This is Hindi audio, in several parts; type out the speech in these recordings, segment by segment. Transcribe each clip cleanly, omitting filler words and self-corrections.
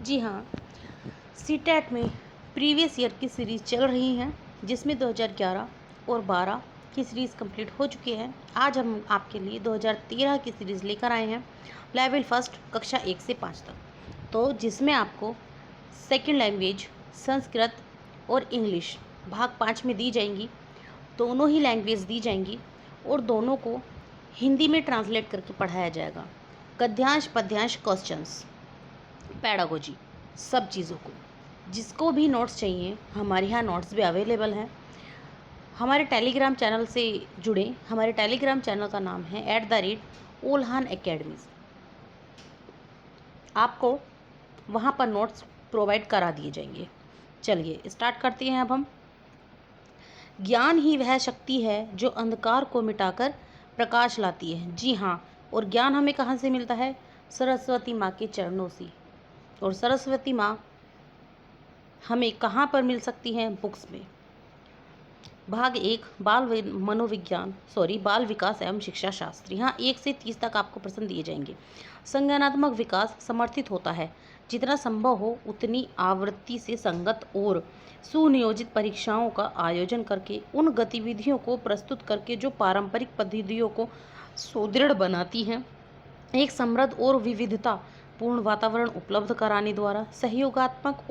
जी हाँ, सीटेट में प्रीवियस ईयर की सीरीज़ चल रही हैं, जिसमें 2011 और 12 की सीरीज़ कंप्लीट हो चुकी है। आज हम आपके लिए 2013 की सीरीज़ लेकर आए हैं, लेवल फर्स्ट कक्षा 1 से 5 तक। तो जिसमें आपको सेकंड लैंग्वेज संस्कृत और इंग्लिश भाग 5 में दी जाएंगी। दोनों ही लैंग्वेज दी जाएंगी और दोनों को हिंदी में ट्रांसलेट करके पढ़ाया जाएगा। गद्यांश पद्यांश क्वेश्चंस पैडागोजी सब चीज़ों को, जिसको भी नोट्स चाहिए हमारे यहाँ नोट्स भी अवेलेबल हैं। हमारे टेलीग्राम चैनल से जुड़े। हमारे टेलीग्राम चैनल का नाम है @ओल्हान एकेडमीज। आपको वहाँ पर नोट्स प्रोवाइड करा दिए जाएंगे। चलिए स्टार्ट करते हैं। अब हम ज्ञान ही वह शक्ति है जो अंधकार को मिटाकर प्रकाश लाती है। जी हाँ, और ज्ञान हमें कहाँ से मिलता है? सरस्वती माँ के चरणों से। और सरस्वती माँ हमें कहाँ पर मिल सकती हैं? बुक्स में। भाग 1 बाल विकास एवं शिक्षा शास्त्र। यहाँ 1 से 30 तक आपको प्रश्न दिए जाएंगे। संज्ञानात्मक विकास समर्थित होता है जितना संभव हो उतनी आवृत्ति से संगत और सुनियोजित परीक्षाओं का आयोजन करके उन गतिविधियों को प्रस्तुत करके जो पारंपरिक पद्धतियों को सुदृढ़ बनाती हैं। एक समृद्ध और विविधता पूर्ण वातावरण उपलब्ध कराने द्वारा सहयोगात्मक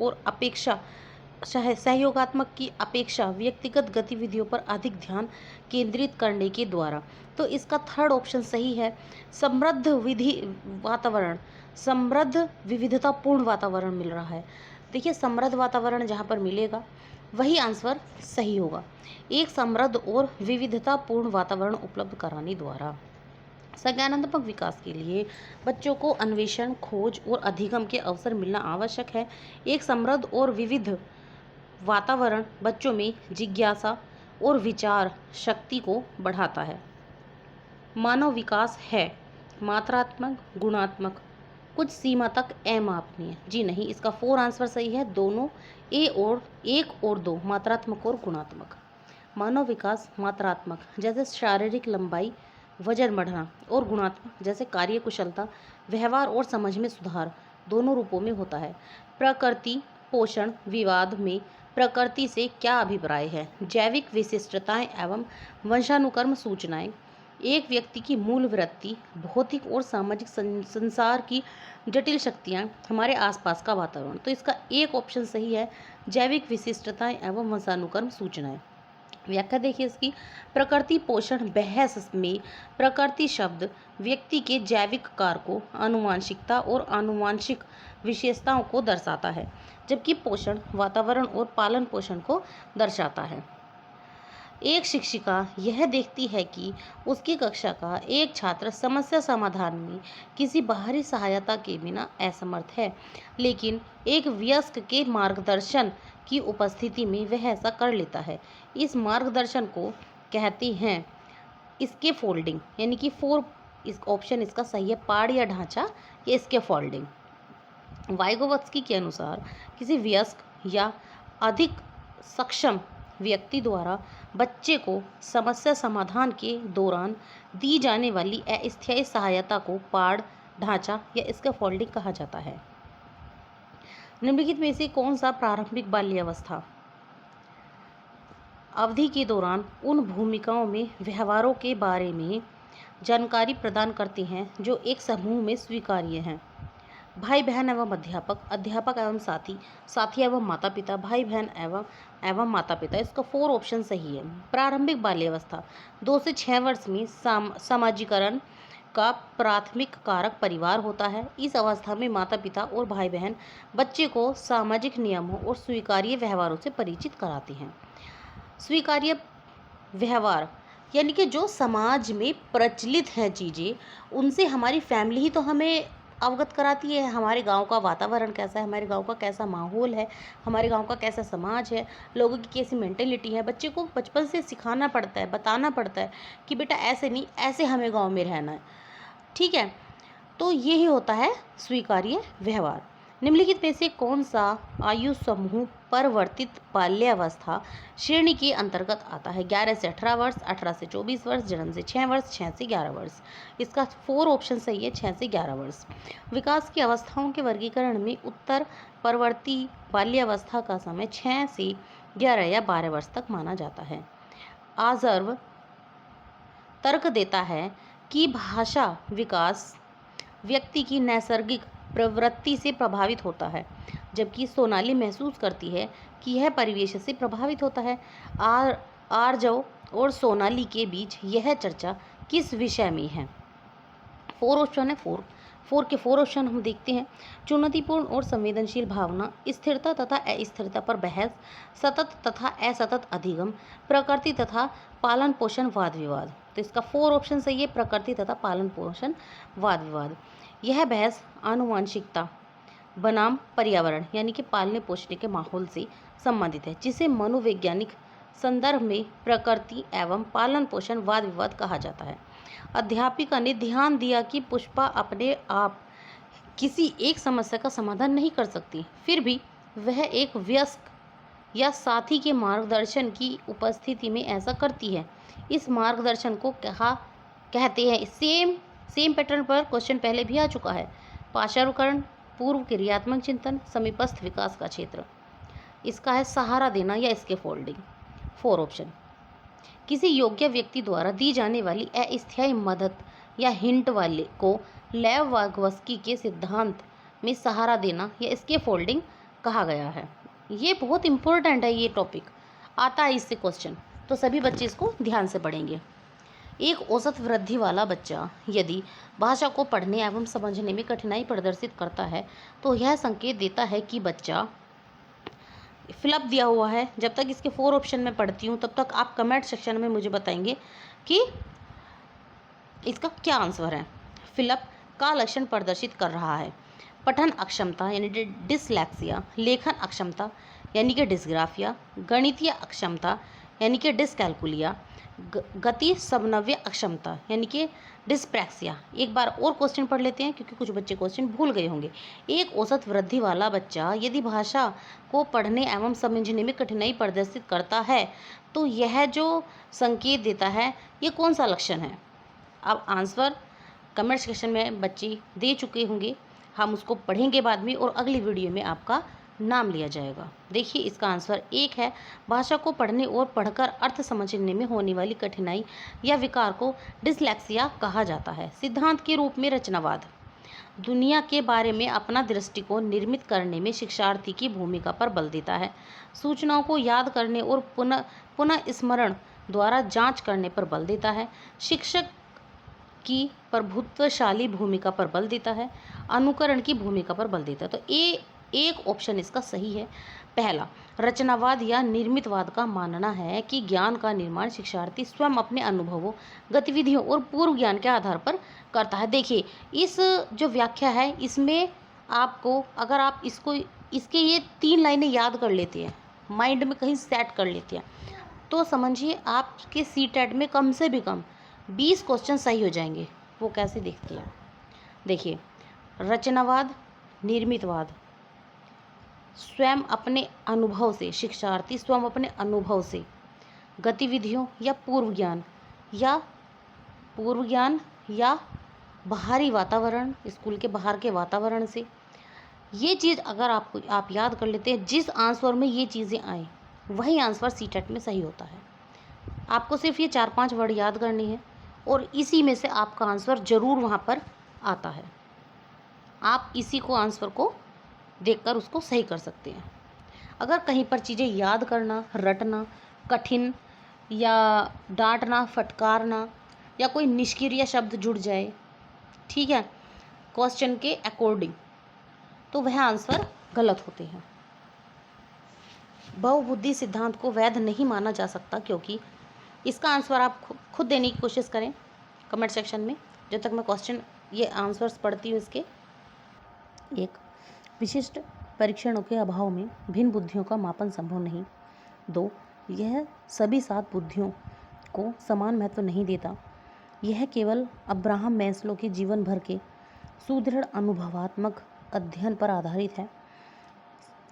की अपेक्षा व्यक्तिगत गतिविधियों पर अधिक ध्यान केंद्रित करने के द्वारा। तो इसका थर्ड ऑप्शन सही है। समृद्ध विविधतापूर्ण वातावरण मिल रहा है। देखिए, समृद्ध वातावरण जहाँ पर मिलेगा वही आंसर सही होगा। एक समृद्ध और विविधतापूर्ण वातावरण उपलब्ध कराने द्वारा। संज्ञानात्मक विकास के लिए बच्चों को अन्वेषण, खोज और अधिगम के अवसर मिलना आवश्यक है। एक समृद्ध और विविध वातावरण बच्चों में जिज्ञासा और विचार शक्ति को बढ़ाता है। मानव विकास है मात्रात्मक, गुणात्मक, कुछ सीमा तक अमापनीय। जी नहीं, इसका 4 आंसर सही है। दोनों एक और 2, मात्रात्मक और गुणात्मक। मानव विकास मात्रात्मक जैसे शारीरिक लंबाई, वजन बढ़ना, और गुणात्मक जैसे कार्य कुशलता, व्यवहार और समझ में सुधार, दोनों रूपों में होता है। प्रकृति पोषण विवाद में प्रकृति से क्या अभिप्राय है? जैविक विशिष्टताएं एवं वंशानुक्रम सूचनाएं, एक व्यक्ति की मूल वृत्ति, भौतिक और सामाजिक संसार की जटिल शक्तियां, हमारे आसपास का वातावरण। तो इसका एक ऑप्शन सही है, जैविक विशिष्टताएं एवं वंशानुक्रम सूचनाएं। व्याख्या देखिए इसकी। प्रकृति पोषण बहस में प्रकृति शब्द व्यक्ति के जैविक कारकों, आनुवंशिकता और आनुवंशिक विशेषताओं को दर्शाता है, जबकि पोषण वातावरण और पालन पोषण को दर्शाता है। एक शिक्षिका यह देखती है कि उसकी कक्षा का एक छात्र समस्या समाधान में किसी बाहरी सहायता के बिना असमर्थ है, लेकिन एक वयस्क के मार्गदर्शन की उपस्थिति में वह ऐसा कर लेता है। इस मार्गदर्शन को कहते हैं इसके फोल्डिंग, यानी कि 4 इस ऑप्शन इसका सही है। पाड़ या ढांचा या इसके फोल्डिंग। वाइगोवस्की के अनुसार किसी वयस्क या अधिक सक्षम व्यक्ति द्वारा बच्चे को समस्या समाधान के दौरान दी जाने वाली अस्थायी सहायता को पाड़, ढांचा या इसका फोल्डिंग कहा जाता है। निम्नलिखित में से कौन सा प्रारंभिक बाल्यावस्था अवधि के दौरान उन भूमिकाओं में व्यवहारों के बारे में जानकारी प्रदान करते हैं जो एक समूह में स्वीकार्य हैं? भाई बहन एवं अध्यापक, अध्यापक एवं साथी, साथी एवं माता पिता, भाई बहन एवं माता पिता। इसका 4 ऑप्शन सही है। प्रारंभिक बाल्यावस्था 2 से 6 वर्ष में समाजीकरण का प्राथमिक कारक परिवार होता है। इस अवस्था में माता पिता और भाई बहन बच्चे को सामाजिक नियमों और स्वीकार्य व्यवहारों से परिचित कराते हैं। स्वीकार्य व्यवहार यानी कि जो समाज में प्रचलित हैं चीज़ें, उनसे हमारी फैमिली ही तो हमें अवगत कराती है। हमारे गांव का वातावरण कैसा है, हमारे गांव का कैसा माहौल है, हमारे गांव का कैसा समाज है, लोगों की कैसी मेंटेलिटी है। बच्चे को बचपन से सिखाना पड़ता है, बताना पड़ता है कि बेटा ऐसे नहीं, ऐसे हमें गांव में रहना है। ठीक है, तो यही होता है स्वीकार्य व्यवहार। निम्नलिखित में से कौन सा आयु समूह परिवर्तित बाल्यावस्था श्रेणी के अंतर्गत आता है? 11 से 18 वर्ष, 18 से 24 वर्ष, जन्म से 6 वर्ष, 6 से 11 वर्ष। इसका 4 ऑप्शन सही है, 6 से 11 वर्ष। विकास की अवस्थाओं के वर्गीकरण में उत्तर परवर्ती बाल्यावस्था का समय 6 से 11 या 12 वर्ष तक माना जाता है। आजर्व तर्क देता है कि भाषा विकास व्यक्ति की नैसर्गिक प्रवृत्ति से प्रभावित होता है, जबकि सोनाली महसूस करती है कि यह परिवेश से प्रभावित होता है। आर्जव और सोनाली के बीच यह चर्चा किस विषय में है? 4 ऑप्शन है। 4 के 4 ऑप्शन हम देखते हैं। चुनौतीपूर्ण और संवेदनशील भावना, स्थिरता तथा अस्थिरता पर बहस, सतत तथा असतत अधिगम, प्रकृति तथा पालन पोषण वाद विवाद। तो इसका 4 ऑप्शन सही है, प्रकृति तथा पालन पोषण वाद विवाद। यह बहस आनुवंशिकता बनाम पर्यावरण यानी कि पालने पोषने के माहौल से संबंधित है, जिसे मनोवैज्ञानिक संदर्भ में प्रकृति एवं पालन पोषण वाद विवाद कहा जाता है। अध्यापिका ने ध्यान दिया कि पुष्पा अपने आप किसी एक समस्या का समाधान नहीं कर सकती, फिर भी वह एक वयस्क या साथी के मार्गदर्शन की उपस्थिति में ऐसा करती है। इस मार्गदर्शन को कहते हैं। सेम पैटर्न पर क्वेश्चन पहले भी आ चुका है। पाशारुकरण, पूर्व क्रियात्मक चिंतन, समीपस्थ विकास का क्षेत्र। इसका है सहारा देना या स्कैफोल्डिंग। 4 ऑप्शन। किसी योग्य व्यक्ति द्वारा दी जाने वाली अस्थायी मदद या हिंट वाले को लेव-वागवस्की के सिद्धांत में सहारा देना या स्कैफोल्डिंग कहा गया है। ये बहुत इंपॉर्टेंट है, ये टॉपिक आता है इससे क्वेश्चन, तो सभी बच्चे इसको ध्यान से पढ़ेंगे। एक औसत वृद्धि वाला बच्चा यदि भाषा को पढ़ने एवं समझने में कठिनाई प्रदर्शित करता है तो यह संकेत देता है कि बच्चा फिलअप दिया हुआ है। जब तक इसके 4 ऑप्शन में पढ़ती हूँ तब तक आप कमेंट सेक्शन में मुझे बताएंगे कि इसका क्या आंसर है। फिलअप का लक्षण प्रदर्शित कर रहा है पठन अक्षमता यानी डिसलेक्सिया, लेखन अक्षमता यानी कि डिस्ग्राफिया, गणितीय अक्षमता यानी कि डिसकैलकुलिया, गति समन्वय अक्षमता यानी कि डिस्प्रैक्सिया। एक बार और क्वेश्चन पढ़ लेते हैं क्योंकि कुछ बच्चे क्वेश्चन भूल गए होंगे। एक औसत वृद्धि वाला बच्चा यदि भाषा को पढ़ने एवं समझने में कठिनाई प्रदर्शित करता है तो यह जो संकेत देता है ये कौन सा लक्षण है? अब आंसर कमेंट सेक्शन में बच्चे दे चुके होंगे, हम उसको पढ़ेंगे बाद में और अगली वीडियो में आपका नाम लिया जाएगा। देखिए इसका आंसर 1 है। भाषा को पढ़ने और पढ़कर अर्थ समझने में होने वाली कठिनाई या विकार को डिसलेक्सिया कहा जाता है। सिद्धांत के रूप में रचनावाद दुनिया के बारे में अपना दृष्टिकोण निर्मित करने में शिक्षार्थी की भूमिका पर बल देता है। सूचनाओं को याद करने और पुनः स्मरण द्वारा जांच करने पर बल देता है। शिक्षक की प्रभुत्वशाली भूमिका पर बल देता है। अनुकरण की भूमिका पर बल देता है। तो एक ऑप्शन इसका सही है। पहला, रचनावाद या निर्मितवाद का मानना है कि ज्ञान का निर्माण शिक्षार्थी स्वयं अपने अनुभवों, गतिविधियों और पूर्व ज्ञान के आधार पर करता है। देखिए इस जो व्याख्या है इसमें आपको अगर आप इसके ये 3 लाइनें याद कर लेते हैं, माइंड में कहीं सेट कर लेते हैं, तो समझिए आपके सीटेट में कम से भी कम 20 क्वेश्चन सही हो जाएंगे। वो कैसे देखते हैं? देखिए रचनावाद, निर्मितवाद, स्वयं अपने अनुभव से, शिक्षार्थी स्वयं अपने अनुभव से, गतिविधियों या पूर्व ज्ञान या बाहरी वातावरण, स्कूल के बाहर के वातावरण से, ये चीज़ अगर आप याद कर लेते हैं, जिस आंसर में ये चीज़ें आए वही आंसर सीटेट में सही होता है। आपको सिर्फ ये 4-5 वर्ड याद करनी है और इसी में से आपका आंसर ज़रूर वहाँ पर आता है। आप इसी को आंसर को देखकर उसको सही कर सकते हैं। अगर कहीं पर चीज़ें याद करना, रटना कठिन या डांटना, फटकारना या कोई निष्क्रिय शब्द जुड़ जाए, ठीक है, क्वेश्चन के अकॉर्डिंग, तो वह आंसर गलत होते हैं। बहुबुद्धि सिद्धांत को वैध नहीं माना जा सकता क्योंकि इसका आंसर आप खुद देने की कोशिश करें कमेंट सेक्शन में, जब तक मैं क्वेश्चन ये आंसर्स पढ़ती हूँ इसके। 1, विशिष्ट परीक्षणों के अभाव में भिन्न बुद्धियों का मापन संभव नहीं। 2, यह सभी 7 बुद्धियों को समान महत्व नहीं देता। यह केवल अब्राहम मैस्लो के जीवन भर के सुदृढ़ अनुभवात्मक अध्ययन पर आधारित है।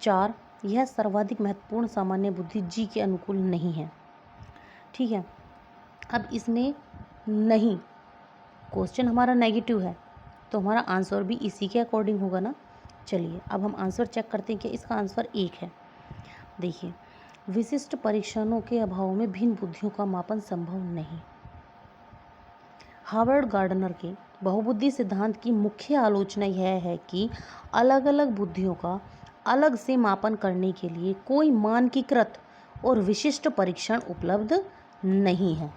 4, यह सर्वाधिक महत्वपूर्ण सामान्य बुद्धि जी के अनुकूल नहीं है। ठीक है, अब इसने नहीं, क्वेश्चन हमारा नेगेटिव है तो हमारा आंसर भी इसी के अकॉर्डिंग होगा ना। चलिए अब हम आंसर चेक करते हैं कि इसका आंसर 1 है। देखिए, विशिष्ट परीक्षणों के अभाव में भिन्न बुद्धियों का मापन संभव नहीं। हार्वर्ड गार्डनर के बहुबुद्धि सिद्धांत की मुख्य आलोचना यह है कि अलग अलग बुद्धियों का अलग से मापन करने के लिए कोई मानकीकृत और विशिष्ट परीक्षण उपलब्ध नहीं है।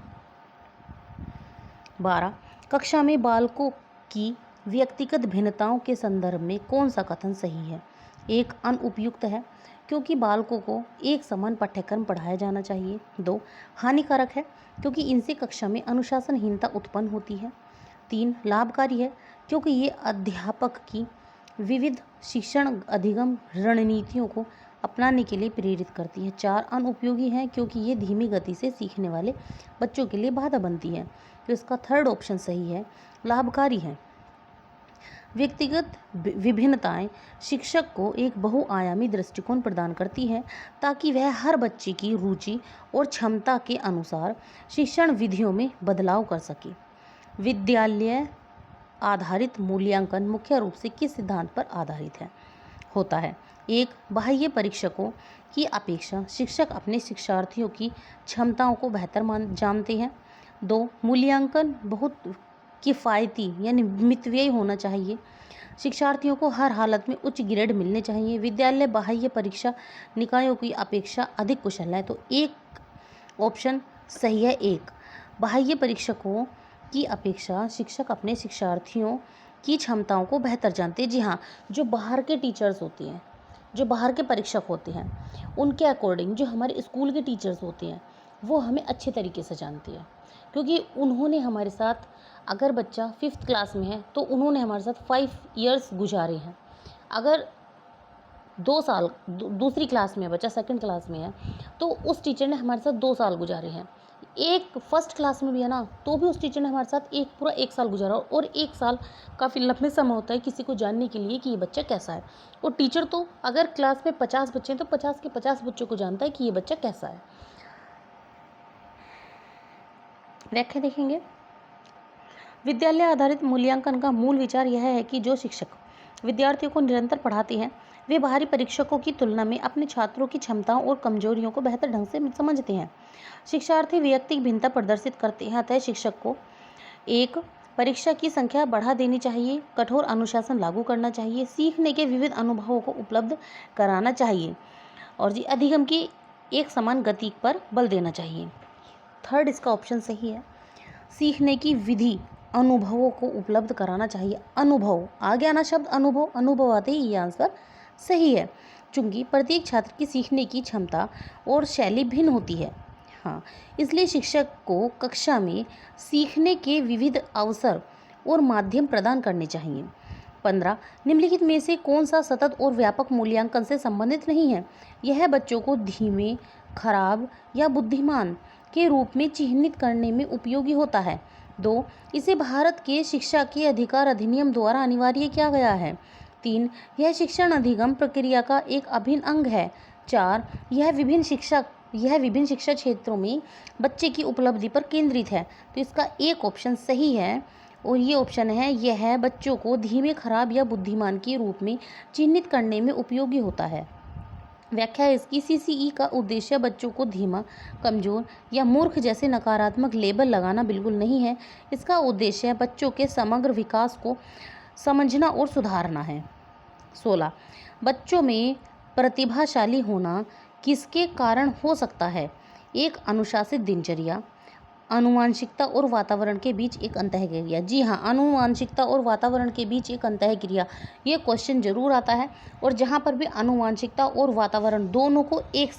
12, कक्षा में बालकों की व्यक्तिगत भिन्नताओं के संदर्भ में कौन सा कथन सही है? 1, अनुपयुक्त है क्योंकि बालकों को एक समान पाठ्यक्रम पढ़ाया जाना चाहिए। 2, हानिकारक है क्योंकि इनसे कक्षा में अनुशासनहीनता उत्पन्न होती है। 3, लाभकारी है क्योंकि ये अध्यापक की विविध शिक्षण अधिगम रणनीतियों को अपनाने के लिए प्रेरित करती है। 4, अनुपयोगी है क्योंकि ये धीमी गति से सीखने वाले बच्चों के लिए बाधा बनती है। तो इसका थर्ड ऑप्शन सही है, लाभकारी है। व्यक्तिगत विभिन्नताएं शिक्षक को एक बहुआयामी दृष्टिकोण प्रदान करती है ताकि वह हर बच्चे की रुचि और क्षमता के अनुसार शिक्षण विधियों में बदलाव कर सके। विद्यालय आधारित मूल्यांकन मुख्य रूप से किस सिद्धांत पर आधारित होता है? 1, बाह्य परीक्षकों की अपेक्षा शिक्षक अपने शिक्षार्थियों की क्षमताओं को बेहतर जानते हैं। 2, मूल्यांकन बहुत किफ़ायती यानी मितव्ययी होना चाहिए। शिक्षार्थियों को हर हालत में उच्च ग्रेड मिलने चाहिए। विद्यालय बाह्य परीक्षा निकायों की अपेक्षा अधिक कुशल है। तो एक ऑप्शन सही है। 1, बाह्य परीक्षकों की अपेक्षा शिक्षक अपने शिक्षार्थियों की क्षमताओं को बेहतर जानते हैं। जी हाँ, जो बाहर के टीचर्स होते हैं, जो बाहर के परीक्षक होते हैं, उनके अकॉर्डिंग जो हमारे स्कूल के टीचर्स होते हैं वो हमें अच्छे तरीके से जानते हैं, क्योंकि उन्होंने हमारे साथ, अगर बच्चा 5th क्लास में है तो उन्होंने हमारे साथ 5 इयर्स गुजारे हैं। अगर 2 साल दूसरी क्लास में है बच्चा, 2nd क्लास में है, तो उस टीचर ने हमारे साथ 2 साल गुजारे हैं। एक 1st क्लास में भी है ना, तो भी उस टीचर ने हमारे साथ पूरा 1 साल गुजारा। और 1 साल काफ़ी लंबे समय होता है किसी को जानने के लिए कि ये बच्चा कैसा है। और टीचर तो अगर क्लास में 50 बच्चे हैं तो 50 के 50 बच्चों को जानता है कि ये बच्चा कैसा है। व्याख्या देखेंगे। विद्यालय आधारित मूल्यांकन का मूल विचार यह है कि जो शिक्षक विद्यार्थियों को निरंतर पढ़ाते हैं वे बाहरी परीक्षकों की तुलना में अपने छात्रों की क्षमताओं और कमजोरियों को बेहतर ढंग से समझते हैं। शिक्षार्थी व्यक्तिगत भिन्नता प्रदर्शित करते हैं, अतः शिक्षक को 1, परीक्षा की संख्या बढ़ा देनी चाहिए, कठोर अनुशासन लागू करना चाहिए, सीखने के विविध अनुभवों को उपलब्ध कराना चाहिए और जी अधिगम की एक समान गति पर बल देना चाहिए। थर्ड इसका ऑप्शन सही है, सीखने की विधि अनुभवों को उपलब्ध कराना चाहिए। अनुभव आ गया ना शब्द, अनुभव आते ही ये आंसर सही है, चूंकि प्रत्येक छात्र की सीखने की क्षमता और शैली भिन्न होती है। हाँ, इसलिए शिक्षक को कक्षा में सीखने के विविध अवसर और माध्यम प्रदान करने चाहिए। 15, निम्नलिखित में से कौन सा सतत और व्यापक मूल्यांकन से संबंधित नहीं है? यह बच्चों को धीमे, खराब या बुद्धिमान के रूप में चिह्नित करने में उपयोगी होता है। 2, इसे भारत के शिक्षा के अधिकार अधिनियम द्वारा अनिवार्य किया गया है। 3, यह शिक्षण अधिगम प्रक्रिया का एक अभिन्न अंग है। 4, यह विभिन्न शिक्षा क्षेत्रों में बच्चे की उपलब्धि पर केंद्रित है। तो इसका एक ऑप्शन सही है और ये ऑप्शन है, यह बच्चों को धीमे, खराब या बुद्धिमान के रूप में चिह्नित करने में उपयोगी होता है। व्याख्या इसकी, CCE का उद्देश्य बच्चों को धीमा, कमजोर या मूर्ख जैसे नकारात्मक लेबल लगाना बिल्कुल नहीं है। इसका उद्देश्य बच्चों के समग्र विकास को समझना और सुधारना है। 16, बच्चों में प्रतिभाशाली होना किसके कारण हो सकता है? 1, अनुशासित दिनचर्या, आनुवंशिकता और वातावरण के बीच एक अंतःक्रिया। जी हाँ, आनुवंशिकता और वातावरण के बीच एक अंतःक्रिया, ये क्वेश्चन जरूर आता है। और जहाँ पर भी आनुवंशिकता और वातावरण दोनों को एक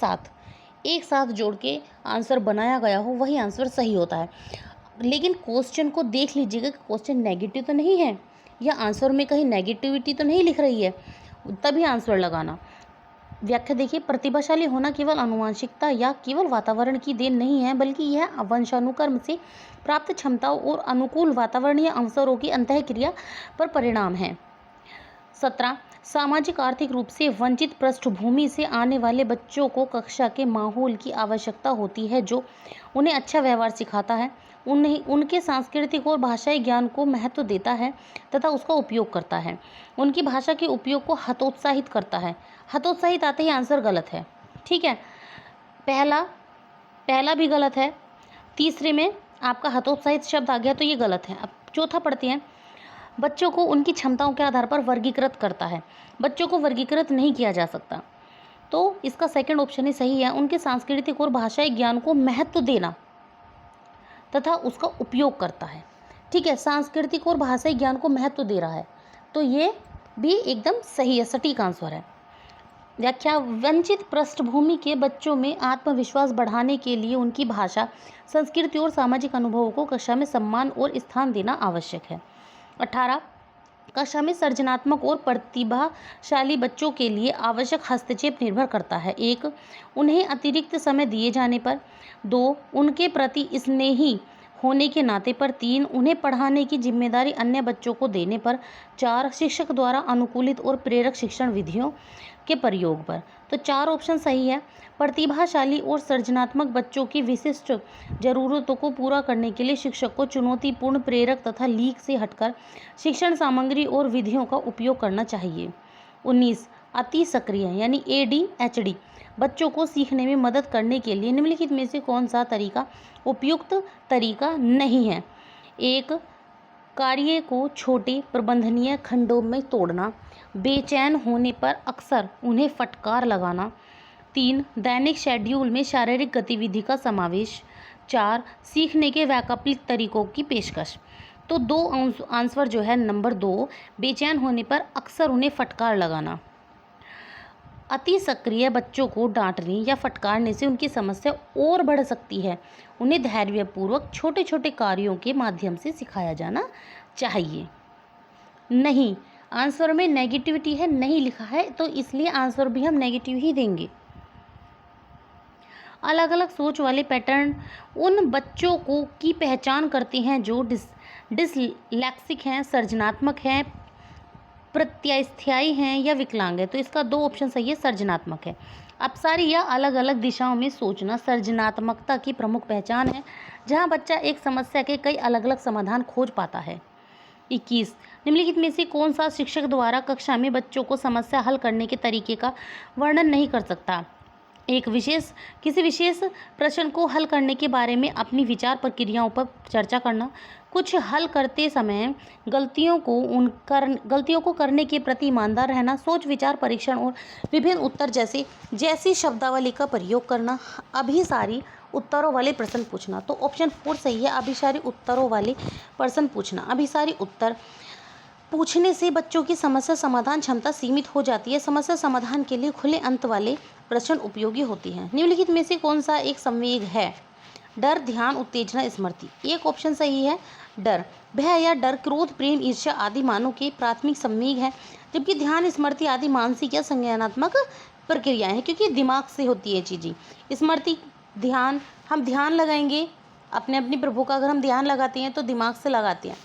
साथ जोड़ के आंसर बनाया गया हो वही आंसर सही होता है। लेकिन क्वेश्चन को देख लीजिएगा कि क्वेश्चन नेगेटिव तो नहीं है या आंसर में कहीं नेगेटिविटी तो नहीं लिख रही है, तभी आंसर लगाना। व्याख्या देखिए, प्रतिभाशाली होना केवल आनुवंशिकता या केवल वातावरण की देन नहीं है, बल्कि यह वंशानुक्रम से प्राप्त क्षमताओं और अनुकूल वातावरणीय अवसरों की अंतःक्रिया पर परिणाम है। 17, सामाजिक आर्थिक रूप से वंचित पृष्ठभूमि से आने वाले बच्चों को कक्षा के माहौल की आवश्यकता होती है जो उन्हें अच्छा व्यवहार सिखाता है, उन्हें उनके सांस्कृतिक और भाषाई ज्ञान को महत्व देता है तथा उसका उपयोग करता है, उनकी भाषा के उपयोग को हतोत्साहित करता है। हतोत्साहित आते ही आंसर गलत है, ठीक है। पहला भी गलत है, तीसरे में आपका हतोत्साहित शब्द आ गया तो ये गलत है। अब चौथा पढ़ते हैं। बच्चों को उनकी क्षमताओं के आधार पर वर्गीकृत करता है। बच्चों को वर्गीकृत नहीं किया जा सकता, तो इसका सेकंड ऑप्शन ही सही है। उनके सांस्कृतिक और भाषाई ज्ञान को महत्व देना तथा उसका उपयोग करता है, ठीक है। सांस्कृतिक और भाषाई ज्ञान को महत्व दे रहा है, तो ये भी एकदम सही है, सटीक आंसर है। व्याख्या, वंचित पृष्ठभूमि के बच्चों में आत्मविश्वास बढ़ाने के लिए उनकी भाषा, संस्कृति और सामाजिक अनुभवों को कक्षा में सम्मान और स्थान देना आवश्यक है। 18, कक्षा में सृजनात्मक और प्रतिभाशाली बच्चों के लिए आवश्यक हस्तक्षेप निर्भर करता है। 1, उन्हें अतिरिक्त समय दिए जाने पर। 2, उनके प्रति स्नेही होने के नाते पर। 3, उन्हें पढ़ाने की जिम्मेदारी अन्य बच्चों को देने पर। 4, शिक्षक द्वारा अनुकूलित और प्रेरक शिक्षण विधियों के प्रयोग पर। तो 4 ऑप्शन सही है। प्रतिभाशाली और सृजनात्मक बच्चों की विशिष्ट जरूरतों को पूरा करने के लिए शिक्षक को चुनौतीपूर्ण, प्रेरक तथा लीक से हटकर शिक्षण सामग्री और विधियों का उपयोग करना चाहिए। 19, अति सक्रिय यानी ADHD बच्चों को सीखने में मदद करने के लिए निम्नलिखित में से कौन सा तरीका उपयुक्त तरीका नहीं है। 1, कार्य को छोटे प्रबंधनीय खंडों में तोड़ना। बेचैन होने पर अक्सर उन्हें फटकार लगाना। 3, दैनिक शेड्यूल में शारीरिक गतिविधि का समावेश। 4, सीखने के वैकल्पिक तरीकों की पेशकश। तो 2 आंसर जो है नंबर 2, बेचैन होने पर अक्सर उन्हें फटकार लगाना। अति सक्रिय बच्चों को डांटने या फटकारने से उनकी समस्या और बढ़ सकती है। उन्हें धैर्यपूर्वक छोटे छोटे कार्यों के माध्यम से सिखाया जाना चाहिए। नहीं, आंसर में नेगेटिविटी है, नहीं लिखा है, तो इसलिए आंसर भी हम नेगेटिव ही देंगे। अलग अलग सोच वाले पैटर्न उन बच्चों को की पहचान करते हैं जो डिसलेक्सिक हैं, सृजनात्मक हैं, प्रत्यास्थायी हैं या विकलांग है। तो इसका 2 ऑप्शन सही है, सृजनात्मक है। अपसारी या अलग अलग दिशाओं में सोचना सृजनात्मकता की प्रमुख पहचान है, जहां बच्चा एक समस्या के कई अलग अलग समाधान खोज पाता है। 21, निम्नलिखित में से कौन सा शिक्षक द्वारा कक्षा में बच्चों को समस्या हल करने के तरीके का वर्णन नहीं कर सकता। किसी विशेष प्रश्न को हल करने के बारे में अपनी विचार प्रक्रियाओं पर चर्चा करना। कुछ हल करते समय गलतियों को करने के प्रति ईमानदार रहना। सोच विचार परीक्षण और विभिन्न उत्तर जैसी शब्दावली का प्रयोग करना। अभिसारी उत्तरों वाले प्रश्न पूछना। तो ऑप्शन 4 सही है, अभिसारी उत्तरों वाले प्रश्न पूछना। अभिसारी उत्तर पूछने से बच्चों की समस्या समाधान क्षमता सीमित हो जाती है। समस्या समाधान के लिए खुले अंत वाले प्रश्न उपयोगी होती हैं। निम्नलिखित में से कौन सा एक संवेग है। डर, ध्यान, उत्तेजना, स्मृति। एक ऑप्शन सही है डर। भय या डर क्रोध, प्रेम, ईर्ष्या आदि मानव के प्राथमिक संवेग है, जबकि ध्यान, स्मृति आदि मानसिक या संज्ञानात्मक प्रक्रियाएं हैं, क्योंकि दिमाग से होती है चीज़ें। स्मृति, ध्यान, हम ध्यान लगाएंगे अपने प्रभु का, अगर हम ध्यान लगाते हैं तो दिमाग से लगाते हैं।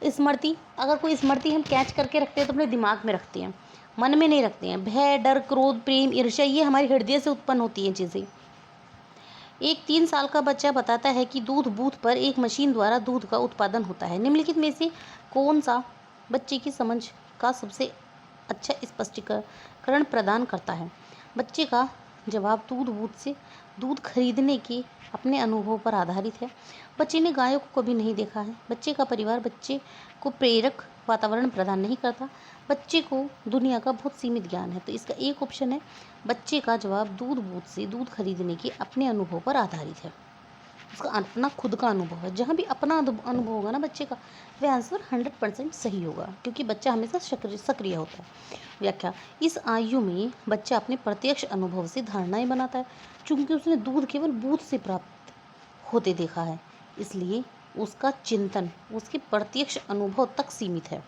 स्मृति, अगर कोई स्मृति हम कैच करके रखते हैं तो अपने दिमाग में रखते हैं, मन में नहीं रखते हैं। भय, डर, क्रोध, प्रेम, ईर्ष्या ये हमारे हृदय से उत्पन्न होती हैं चीज़ें। एक 3 साल का बच्चा बताता है कि दूध बूथ पर एक मशीन द्वारा दूध का उत्पादन होता है। निम्नलिखित में से कौन सा बच्चे की समझ का सबसे अच्छा स्पष्टीकरण प्रदान करता है। बच्चे का जवाब दूध बूथ से दूध खरीदने के अपने अनुभव पर आधारित है। बच्चे ने गायों को कभी नहीं देखा है। बच्चे का परिवार बच्चे को प्रेरक वातावरण प्रदान नहीं करता। बच्चे को दुनिया का बहुत सीमित ज्ञान है। तो इसका एक ऑप्शन है, बच्चे का जवाब दूध बूथ से दूध खरीदने के अपने अनुभव पर आधारित है। उसका अपना खुद का अनुभव है। जहाँ भी अपना अनुभव होगा ना बच्चे का, वह आंसर 100% सही होगा, क्योंकि बच्चा हमेशा सक्रिय होता है। व्याख्या, इस आयु में बच्चा अपने प्रत्यक्ष अनुभव से धारणाएं बनाता है। चूंकि उसने दूध केवल बूथ से प्राप्त होते देखा है, इसलिए उसका चिंतन उसके प्रत्यक्ष अनुभव तक सीमित है।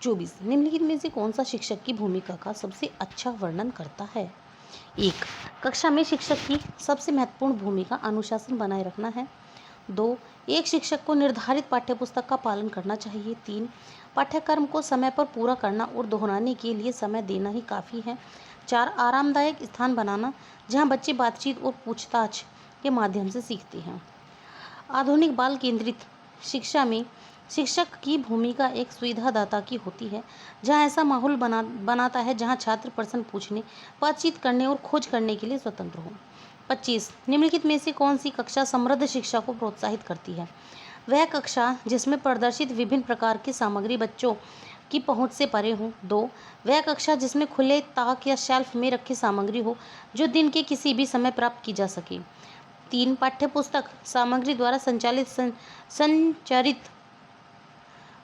24, निम्नलिखित में से कौन सा शिक्षक की भूमिका का सबसे अच्छा वर्णन करता है। 1, कक्षा में शिक्षक की सबसे महत्वपूर्ण भूमिका अनुशासन बनाए रखना है। 2, एक शिक्षक को निर्धारित पाठ्यपुस्तक का पालन करना चाहिए। 3, पाठ्यक्रम को समय पर पूरा करना और दोहराने के लिए समय देना ही काफ़ी है। 4 आरामदायक स्थान बनाना जहां बच्चे बातचीत और पूछताछ के माध्यम से सीखते हैं। आधुनिक बाल केंद्रित शिक्षा में शिक्षक की भूमिका एक सुविधादाता की होती है, जहां ऐसा माहौल बनाता है जहां छात्र प्रश्न पूछने, बातचीत करने और खोज करने के लिए स्वतंत्र हो। 25 निम्नलिखित में से कौन सी कक्षा समृद्ध शिक्षा को प्रोत्साहित करती है? वह कक्षा जिसमें प्रदर्शित विभिन्न प्रकार की सामग्री बच्चों की पहुंच से परे हो। 2 वह कक्षा जिसमें खुले ताक या शेल्फ में रखी सामग्री हो जो दिन के किसी भी समय प्राप्त की जा सके। 3 पाठ्यपुस्तक सामग्री द्वारा संचारित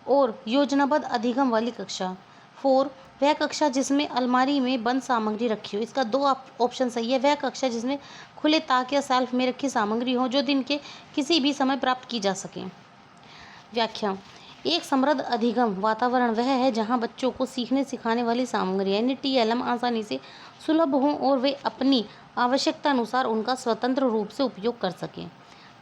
और योजनाबद्ध अधिगम वाली कक्षा। 4 वह कक्षा जिसमें अलमारी में बंद सामग्री रखी हो। इसका 2 ऑप्शन सही है। वह कक्षा जिसमें खुले ताक या शेल्फ में रखी सामग्री हो जो दिन के किसी भी समय प्राप्त की जा सके। व्याख्या: एक समृद्ध अधिगम वातावरण वह है जहां बच्चों को सीखने सिखाने वाली सामग्री यानी TLM आसानी से सुलभ हो और वे अपनी आवश्यकता अनुसार उनका स्वतंत्र रूप से उपयोग कर सकें।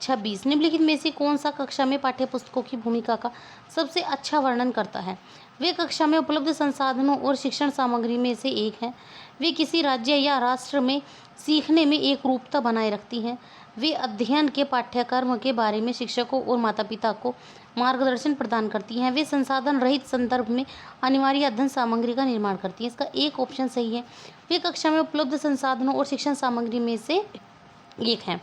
26 निम्नलिखित में से कौन सा कक्षा में पाठ्यपुस्तकों की भूमिका का सबसे अच्छा वर्णन करता है? वे कक्षा में उपलब्ध संसाधनों और शिक्षण सामग्री में से एक है। वे किसी राज्य या राष्ट्र में सीखने में एक रूपता बनाए रखती हैं। वे अध्ययन के पाठ्यक्रम के बारे में शिक्षकों और माता पिता को मार्गदर्शन प्रदान करती हैं। वे संसाधन रहित संदर्भ में अनिवार्य अध्ययन सामग्री का निर्माण करती हैं। इसका एक ऑप्शन सही है। वे कक्षा में उपलब्ध संसाधनों और शिक्षण सामग्री में से एक है।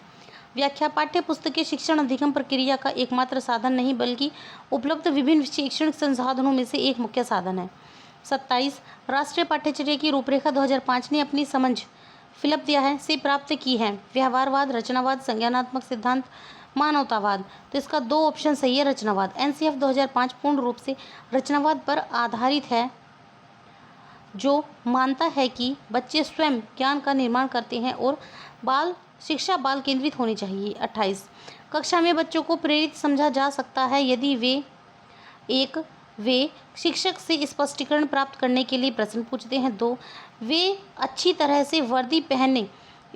व्याख्या: पाठ्यपुस्तकें शिक्षण अधिगम प्रक्रिया का एकमात्र साधन नहीं बल्कि उपलब्ध विभिन्न शैक्षणिक संसाधनों में से एक मुख्य साधन है। 27 राष्ट्रीय पाठ्यचर्या की रूपरेखा 2005 ने अपनी समझ फिलिप दिया है से प्राप्त की है। व्यवहारवाद, रचनावाद, संज्ञानात्मक सिद्धांत, मानवतावाद। तो इसका 2 ऑप्शन सही है। रचनावाद। NCF 2005 पूर्ण रूप से रचनावाद पर आधारित है जो मानता है कि बच्चे स्वयं ज्ञान का निर्माण करते हैं और शिक्षा बाल केंद्रित होनी चाहिए। 28 कक्षा में बच्चों को प्रेरित समझा जा सकता है यदि वे शिक्षक से स्पष्टीकरण प्राप्त करने के लिए प्रश्न पूछते हैं। 2 वे अच्छी तरह से वर्दी पहने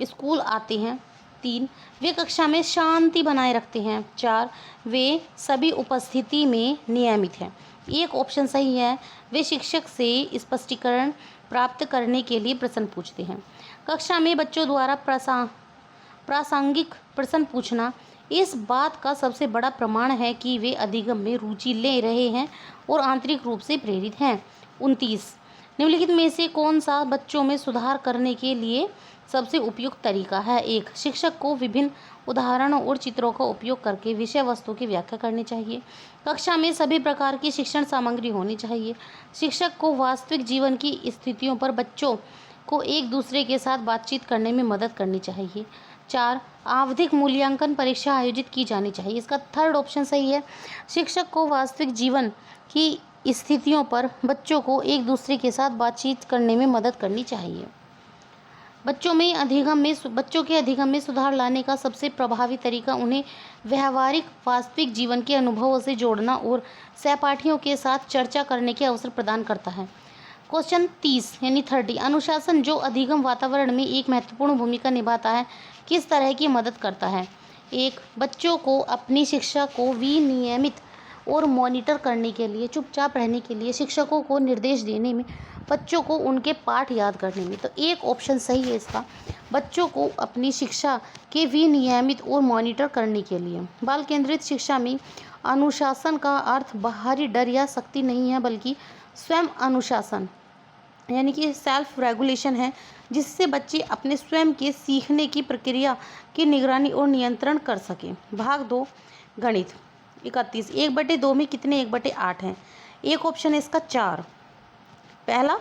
स्कूल आते हैं। 3 वे कक्षा में शांति बनाए रखते हैं। 4 वे सभी उपस्थिति में नियमित हैं। एक ऑप्शन सही है। वे शिक्षक से स्पष्टीकरण प्राप्त करने के लिए प्रश्न पूछते हैं। कक्षा में बच्चों द्वारा प्रासंगिक प्रश्न पूछना इस बात का सबसे बड़ा प्रमाण है कि वे अधिगम में रुचि ले रहे हैं और आंतरिक रूप से प्रेरित हैं। 29 निम्नलिखित में से कौन सा बच्चों में सुधार करने के लिए सबसे उपयुक्त तरीका है? 1 शिक्षक को विभिन्न उदाहरणों और चित्रों का उपयोग करके विषय वस्तु की व्याख्या करनी चाहिए। कक्षा में सभी प्रकार की शिक्षण सामग्री होनी चाहिए। शिक्षक को वास्तविक जीवन की स्थितियों पर बच्चों को एक दूसरे के साथ बातचीत करने में मदद करनी चाहिए। 4 आवधिक मूल्यांकन परीक्षा आयोजित की जानी चाहिए। इसका 3rd ऑप्शन सही है। शिक्षक को वास्तविक जीवन की स्थितियों पर बच्चों को एक दूसरे के साथ बातचीत करने में मदद करनी चाहिए। बच्चों के अधिगम में सुधार लाने का सबसे प्रभावी तरीका उन्हें व्यवहारिक वास्तविक जीवन के अनुभवों से जोड़ना और सहपाठियों के साथ चर्चा करने के अवसर प्रदान करता है। क्वेश्चन 30 यानी 30 अनुशासन जो अधिगम वातावरण में एक महत्वपूर्ण भूमिका निभाता है किस तरह की मदद करता है? 1 बच्चों को अपनी शिक्षा को विनियमित और मॉनिटर करने के लिए, चुपचाप रहने के लिए, शिक्षकों को निर्देश देने में, बच्चों को उनके पाठ याद करने में। तो एक ऑप्शन सही है इसका। बच्चों को अपनी शिक्षा के विनियमित और मॉनिटर करने के लिए। बाल केंद्रित शिक्षा में अनुशासन का अर्थ बाहरी डर या सख्ती नहीं है बल्कि स्वयं अनुशासन यानी कि सेल्फ रेगुलेशन है जिससे बच्चे अपने स्वयं के सीखने की प्रक्रिया की निगरानी और नियंत्रण कर सकें। भाग 2 गणित 31 1/2 में कितने 1/8 हैं? एक ऑप्शन है इसका 4। पहला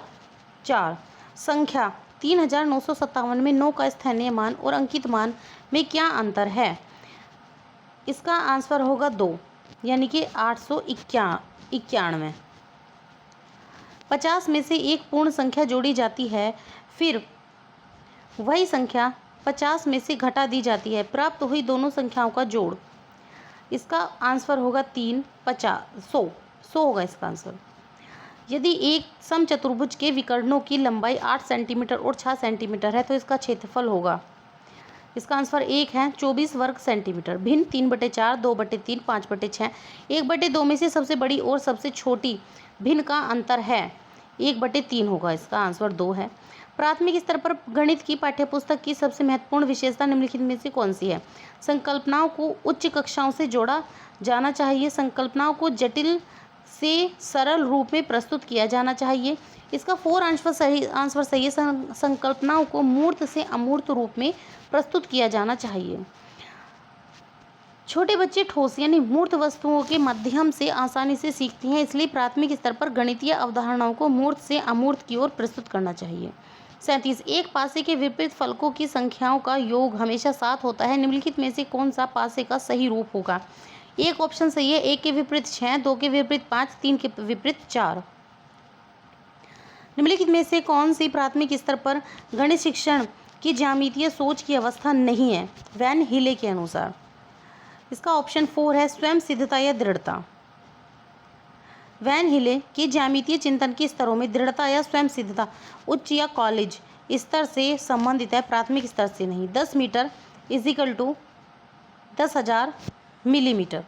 4 संख्या 3957 में 9 का स्थानीय मान और अंकित मान में क्या अंतर है? इसका आंसर होगा 2 यानी कि 891। 50 में से एक पूर्ण संख्या जोड़ी जाती है फिर वही संख्या 50 में से घटा दी जाती है, प्राप्त हुई दोनों संख्याओं का जोड़। इसका आंसर होगा 3 50 100 होगा इसका आंसर। यदि एक समचतुर्भुज के विकर्णों की लंबाई 8 सेंटीमीटर और 6 सेंटीमीटर है तो इसका क्षेत्रफल होगा। इसका आंसर 1 है 24 वर्ग सेंटीमीटर। भिन्न 3/4 2/3 5/6 1/2 में से सबसे बड़ी और सबसे छोटी भिन्न का अंतर है? 1/3 होगा, इसका आंसर 2 है। प्राथमिक स्तर पर गणित की पाठ्यपुस्तक की सबसे महत्वपूर्ण विशेषता निम्नलिखित में से कौन सी है? संकल्पनाओं को उच्च कक्षाओं से जोड़ा जाना चाहिए, संकल्पनाओं को जटिल से सरल रूप में प्रस्तुत किया जाना चाहिए। इसका 4 आंसर सही है। संकल्पनाओं को मूर्त से अमूर्त रूप में प्रस्तुत किया जाना चाहिए। छोटे बच्चे ठोस यानी मूर्त वस्तुओं के माध्यम से आसानी से सीखती हैं, इसलिए प्राथमिक स्तर पर गणितीय अवधारणाओं को मूर्त से अमूर्त की ओर प्रस्तुत करना चाहिए। 37 एक पासे के विपरीत फलकों की संख्याओं का योग हमेशा 7 होता है, निम्नलिखित में से कौन सा पासे का सही रूप होगा? एक ऑप्शन सही है, 1 के विपरीत 6, 2 के विपरीत 5, 3 के विपरीत 4। निम्नलिखित में से कौन सी प्राथमिक स्तर पर गणित शिक्षण की ज्यामितीय सोच की अवस्था नहीं है? वैन हिले के अनुसार इसका ऑप्शन 4 है, स्वयं सिद्धता या दृढ़ता। वैन हिले की ज्यामितीय चिंतन के स्तरों में दृढ़ता या स्वयं सिद्धता उच्च या कॉलेज स्तर से संबंधित है, प्राथमिक स्तर से नहीं। 10 मीटर = 10,000 मिलीमीटर।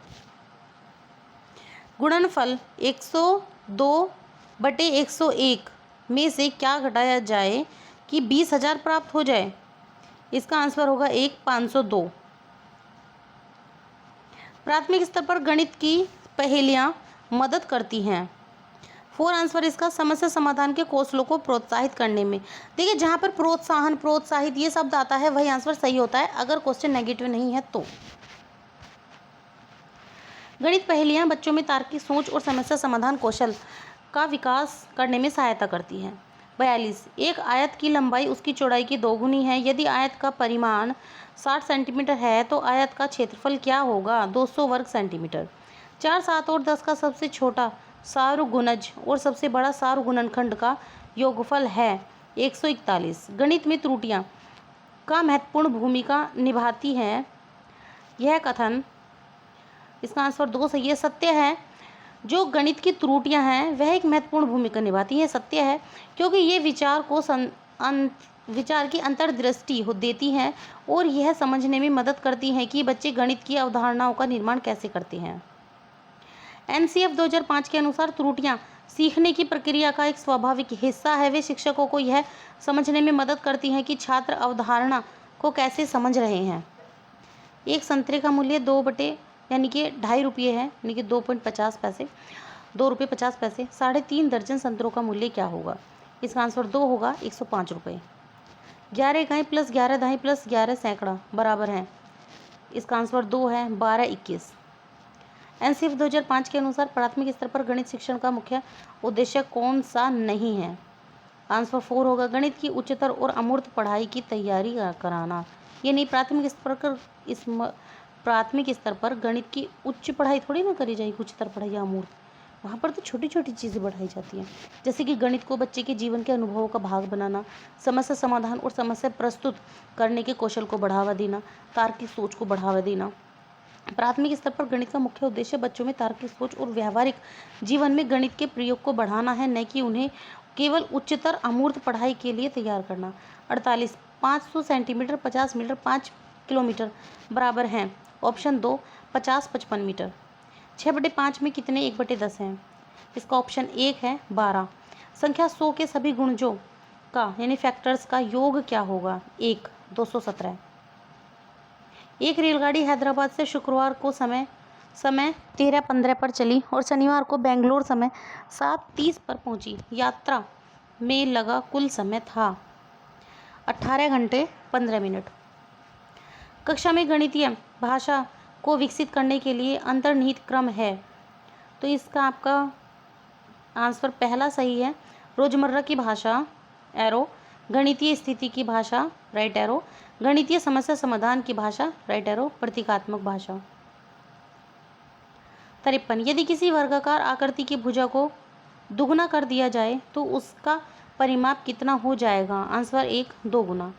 गुणनफल 102/101 में से क्या घटाया जाए कि 20,000 प्राप्त हो जाए? इसका आंसर होगा 502। प्राथमिक स्तर पर गणित की पहेलियां मदद करती हैं। 4 आंसर इसका समस्या समाधान के कौशलों को प्रोत्साहित करने में। देखिए, जहाँ पर प्रोत्साहन, प्रोत्साहित ये शब्द आता है वही आंसर सही होता है, अगर क्वेश्चन नेगेटिव नहीं है तो। गणित पहेलियां बच्चों में तार्किक सोच और समस्या समाधान कौशल का विकास करने में सहायता करती हैं। 42 एक आयत की लंबाई उसकी चौड़ाई की 2 गुनी है। यदि आयत का परिमाण 60 सेंटीमीटर है तो आयत का क्षेत्रफल क्या होगा? 200 वर्ग सेंटीमीटर। 4, 7 और 10 का सबसे छोटा सारगुणज और सबसे बड़ा सारगुणनखंड का योगफल है 141। गणित में त्रुटियां का महत्वपूर्ण भूमिका निभाती है, यह कथन। इसका आंसर 2 सही है। सत्य है, जो गणित की त्रुटियां हैं वह एक महत्वपूर्ण भूमिका निभाती है, सत्य है, क्योंकि ये विचार की अंतर्दृष्टि देती हैं और यह समझने में मदद करती हैं कि बच्चे गणित की अवधारणाओं का निर्माण कैसे करते हैं। NCF 2005 के अनुसार त्रुटियां सीखने की प्रक्रिया का एक स्वाभाविक हिस्सा है। वे शिक्षकों को यह समझने में मदद करती हैं कि छात्र अवधारणा को कैसे समझ रहे हैं। एक संतरे का मूल्य 2 यानी कि 2.5 रुपये है, यानी कि 2.50 पैसे, 2 रुपये 50 पैसे। 3.5 दर्जन संतरों का मूल्य क्या होगा? इसका आंसर 2 होगा, 105 रुपये। 11 इकाई प्लस 11 दहाई प्लस 11 सैकड़ा बराबर हैं। इसका आंसर 2 है, 12-21। NCF 2005 के अनुसार प्राथमिक स्तर पर गणित शिक्षण का मुख्य उद्देश्य कौन सा नहीं है? आंसर 4 होगा, गणित की उच्चतर और अमूर्त पढ़ाई की तैयारी कराना। ये नहीं, प्राथमिक स्तर पर गणित की उच्च पढ़ाई थोड़ी ना करी जाएगी, उच्चतर पढ़ाई या अमूर्त। वहाँ पर तो छोटी छोटी चीज़ें बढ़ाई जाती हैं, जैसे कि गणित को बच्चे के जीवन के अनुभवों का भाग बनाना, समस्या समाधान और समस्या प्रस्तुत करने के कौशल को बढ़ावा देना, तार्किक सोच को बढ़ावा देना। प्राथमिक स्तर पर गणित का मुख्य उद्देश्य बच्चों में तार्किक सोच और व्यावहारिक जीवन में गणित के प्रयोग को बढ़ाना है, न कि उन्हें केवल उच्चतर अमूर्त पढ़ाई के लिए तैयार करना। 48 500 सेंटीमीटर 50 मीटर 5 किलोमीटर बराबर हैं। Option 2 50-55 metre. 6/5 में कितने 1/10 हैं? इसका ऑप्शन 1 है 12। संख्या 100 के सभी गुणजों का यानी फैक्टर्स का योग क्या होगा? 1 217। एक रेलगाड़ी हैदराबाद से शुक्रवार को समय 13:15 पर चली और शनिवार को बेंगलोर समय 7:30 पर पहुंची। यात्रा में लगा कुल समय था 18 घंटे 15 मिनट। कक्षा में गणितीय भाषा को विकसित करने के लिए अंतर्निहित क्रम है, तो इसका आपका आंसर पहला सही है। रोजमर्रा की भाषा एरो, गणितीय स्थिति की भाषा राइट एरो, गणितीय समस्या समाधान की भाषा राइट एरो, प्रतीकात्मक भाषा। 53 यदि किसी वर्गाकार आकृति की भुजा को दुगुना कर दिया जाए तो उसका परिमाप कितना हो जाएगा? आंसर 1 2 गुना।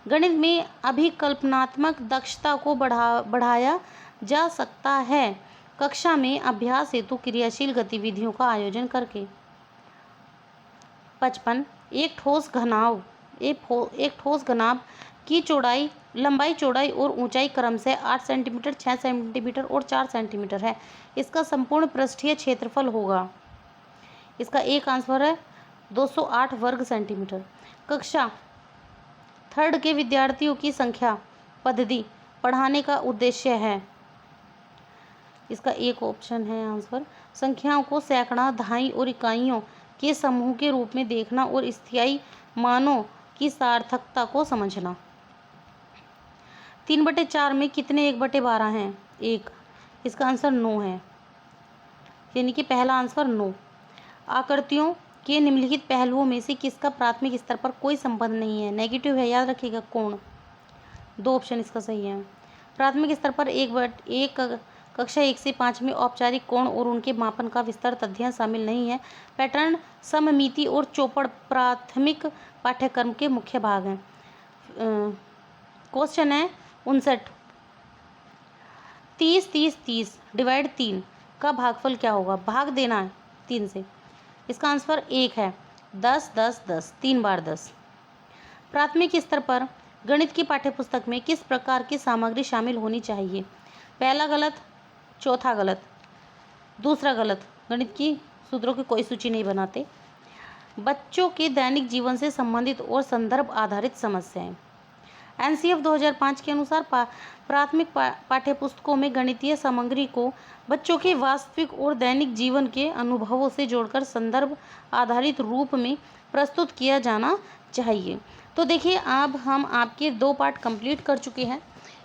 गणित में अभिकल्पनात्मक दक्षता को बढ़ाया जा सकता है कक्षा में अभ्यास हेतु क्रियाशील गतिविधियों का आयोजन करके। 55 एक ठोस घनाभ की लंबाई चौड़ाई और ऊंचाई क्रम से 8 सेंटीमीटर 6 सेंटीमीटर और 4 सेंटीमीटर है। इसका संपूर्ण पृष्ठीय क्षेत्रफल होगा इसका एक आंसर है 208 वर्ग सेंटीमीटर। कक्षा थर्ड के विद्यार्थियों की संख्या पद्धति पढ़ाने का उद्देश्य है। इसका एक ऑप्शन है आंसर संख्याओं को सैकड़ा, दहाई और इकाइयों के समूह के रूप में देखना और स्थायी मानों की सार्थकता को समझना। 3/4 में कितने 1/12 हैं? 1। इसका आंसर 9 है, यानी कि पहला आंसर 9। आकृतियों के निम्नलिखित पहलुओं में से किसका प्राथमिक स्तर पर कोई संबंध नहीं है? नेगेटिव है, याद रखिएगा। कोण। 2 ऑप्शन इसका सही है। प्राथमिक स्तर पर कक्षा 1 से 5 में औपचारिक कोण और उनके मापन का विस्तृत अध्ययन शामिल नहीं है। पैटर्न, सममिति और चौपड़ प्राथमिक पाठ्यक्रम के मुख्य भाग हैं। क्वेश्चन है 59। 30 30 30 डिवाइड 3 का भागफल क्या होगा? भाग देना है 3 से। इसका आंसर 1 है। 10 10 10 3 बार 10। प्राथमिक स्तर पर गणित की पाठ्यपुस्तक में किस प्रकार की सामग्री शामिल होनी चाहिए? पहला गलत, चौथा गलत, दूसरा गलत। गणित की सूत्रों की कोई सूची नहीं बनाते। बच्चों के दैनिक जीवन से संबंधित और संदर्भ आधारित समस्याएं। एनसीएफ 2005 के अनुसार प्राथमिक पाठ्यपुस्तकों में गणितीय सामग्री को बच्चों के वास्तविक और दैनिक जीवन के अनुभवों से जोड़कर संदर्भ आधारित रूप में प्रस्तुत किया जाना चाहिए। तो देखिए, अब हम आपके 2 पार्ट कंप्लीट कर चुके हैं,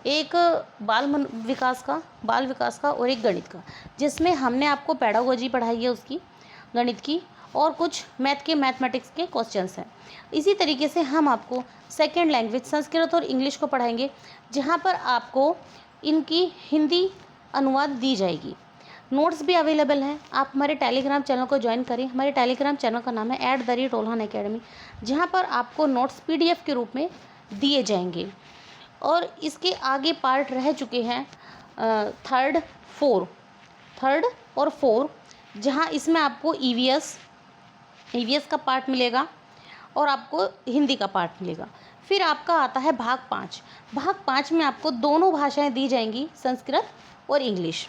एक बाल विकास का और एक गणित का, जिसमें हमने आपको पेडागोजी पढ़ाई है उसकी, गणित की, और कुछ मैथमेटिक्स के क्वेश्चंस हैं। इसी तरीके से हम आपको सेकेंड लैंग्वेज संस्कृत और इंग्लिश को पढ़ाएंगे, जहां पर आपको इनकी हिंदी अनुवाद दी जाएगी। नोट्स भी अवेलेबल हैं। आप हमारे टेलीग्राम चैनल को ज्वाइन करें। हमारे टेलीग्राम चैनल का नाम है @ओल्हान अकेडमी, जहाँ पर आपको नोट्स PDF के रूप में दिए जाएंगे। और इसके आगे पार्ट रह चुके हैं 3rd और 4, जहाँ इसमें आपको EVS का पार्ट मिलेगा और आपको हिंदी का पार्ट मिलेगा। फिर आपका आता है भाग 5। भाग 5 में आपको दोनों भाषाएं दी जाएंगी, संस्कृत और इंग्लिश।